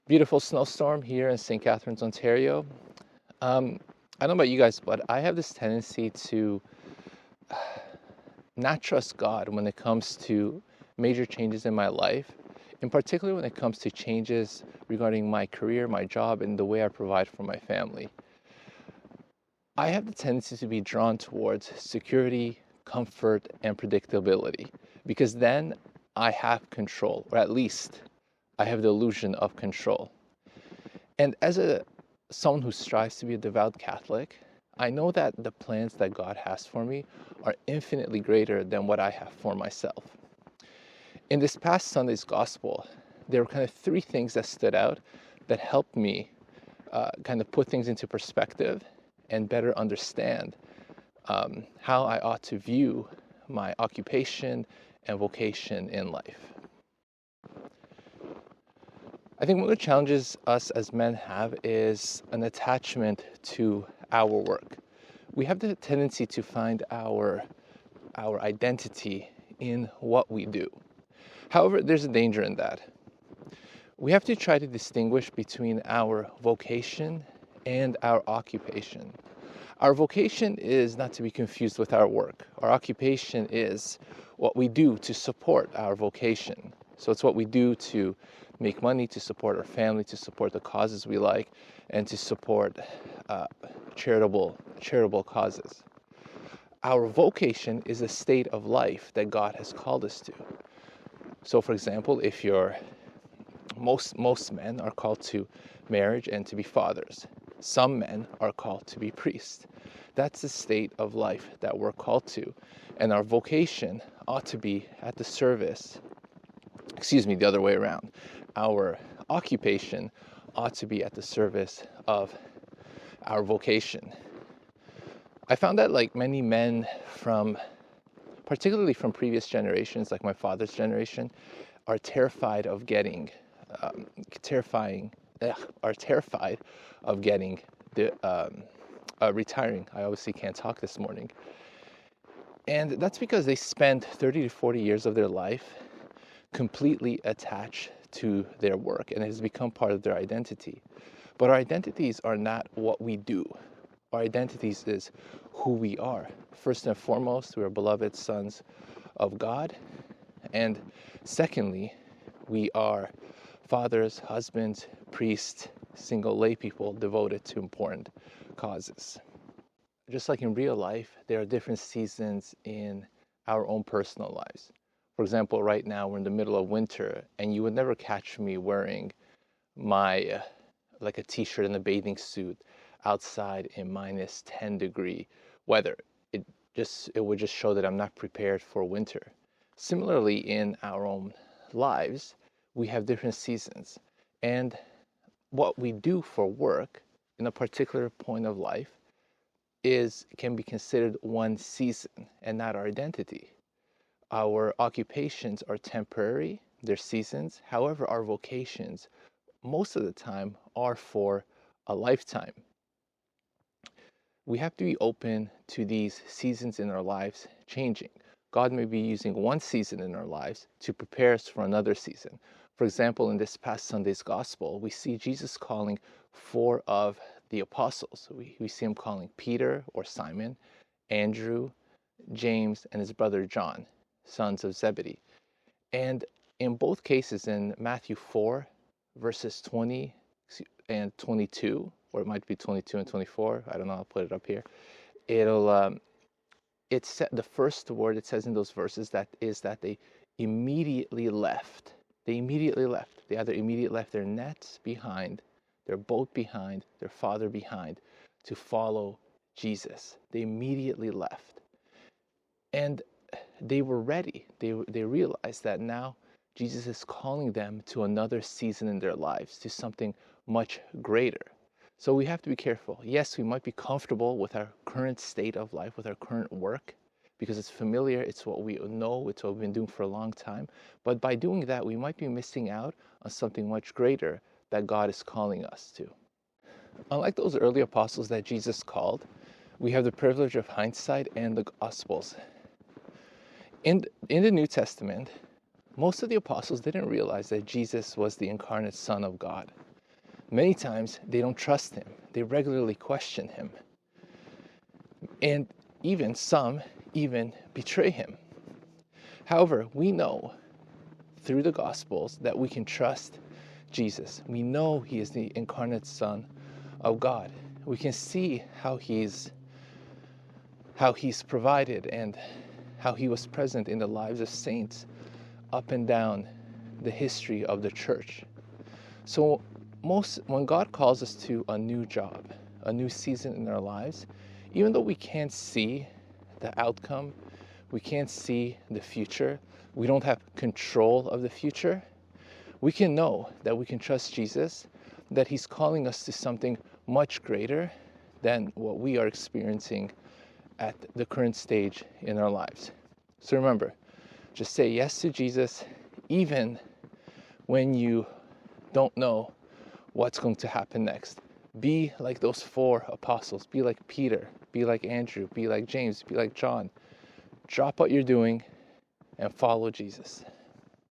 Beautiful snowstorm here in St. Catharines, Ontario. I don't know about you guys, but I have this tendency to not trust God when it comes to major changes in my life, in particular when it comes to changes regarding my career, my job, and the way I provide for my family. I have the tendency to be drawn towards security, comfort, and predictability because then I have control, or at least I have the illusion of control. And as someone who strives to be a devout Catholic, I know that the plans that God has for me are infinitely greater than what I have for myself. In this past Sunday's gospel, there were kind of three things that stood out that helped me kind of put things into perspective and better understand how I ought to view my occupation and vocation in life. I think one of the challenges us as men have is an attachment to our work. We have the tendency to find our identity in what we do. However, there's a danger in that. We have to try to distinguish between our vocation and our occupation. Our vocation is not to be confused with our work. Our occupation is what we do to support our vocation. So it's what we do to make money, to support our family, to support the causes we like, and to support charitable causes. Our vocation is a state of life that God has called us to. So, for example, if most men are called to marriage and to be fathers. Some men are called to be priests. That's the state of life that we're called to, and our vocation ought to be at the service. The other way around. Our occupation ought to be at the service of our vocation. I found that like many men particularly from previous generations, like my father's generation, are terrified of getting retiring. I obviously can't talk this morning. And that's because they spend 30 to 40 years of their life completely attached to their work, and it has become part of their identity. But our identities are not what we do. Our identities is who we are. First and foremost, we are beloved sons of God. And secondly, we are fathers, husbands, priests, single lay people devoted to important causes. Just like in real life, there are different seasons in our own personal lives. For example, right now we're in the middle of winter, and you would never catch me wearing my like a t-shirt and a bathing suit outside in minus 10 degree weather. It would just show that I'm not prepared for winter. Similarly, in our own lives, we have different seasons, and what we do for work in a particular point of life can be considered one season and not our identity. Our occupations are temporary, they're seasons. However, our vocations, most of the time, are for a lifetime. We have to be open to these seasons in our lives changing. God may be using one season in our lives to prepare us for another season. For example, in this past Sunday's gospel, we see Jesus calling four of the apostles. We see him calling Peter or Simon, Andrew, James, and his brother John, sons of Zebedee. And in both cases, in Matthew 4, verses 20 and 22, or it might be 22 and 24, I don't know, I'll put it up here. It's the first word it says in those verses that they immediately left. They immediately left. They either immediately left their nets behind, their boat behind, their father behind, to follow Jesus. They immediately left. And they were ready. They realized that now Jesus is calling them to another season in their lives, to something much greater. So we have to be careful. Yes, we might be comfortable with our current state of life, with our current work, because it's familiar, it's what we know, it's what we've been doing for a long time. But by doing that, we might be missing out on something much greater that God is calling us to. Unlike those early apostles that Jesus called, we have the privilege of hindsight and the Gospels. In the New Testament, most of the apostles didn't realize that Jesus was the incarnate Son of God. Many times they don't trust him. They regularly question him. And even some even betray him. However, we know through the Gospels that we can trust Jesus. We know he is the incarnate Son of God. We can see how he's provided and how he was present in the lives of saints up and down the history of the church. So when God calls us to a new job, a new season in our lives, even though we can't see the outcome, we can't see the future, we don't have control of the future, we can know that we can trust Jesus, that he's calling us to something much greater than what we are experiencing at the current stage in our lives. So remember, just say yes to Jesus, even when you don't know what's going to happen next. Be like those 4 apostles. Be like Peter. Be like Andrew. Be like James. Be like John. Drop what you're doing and follow Jesus.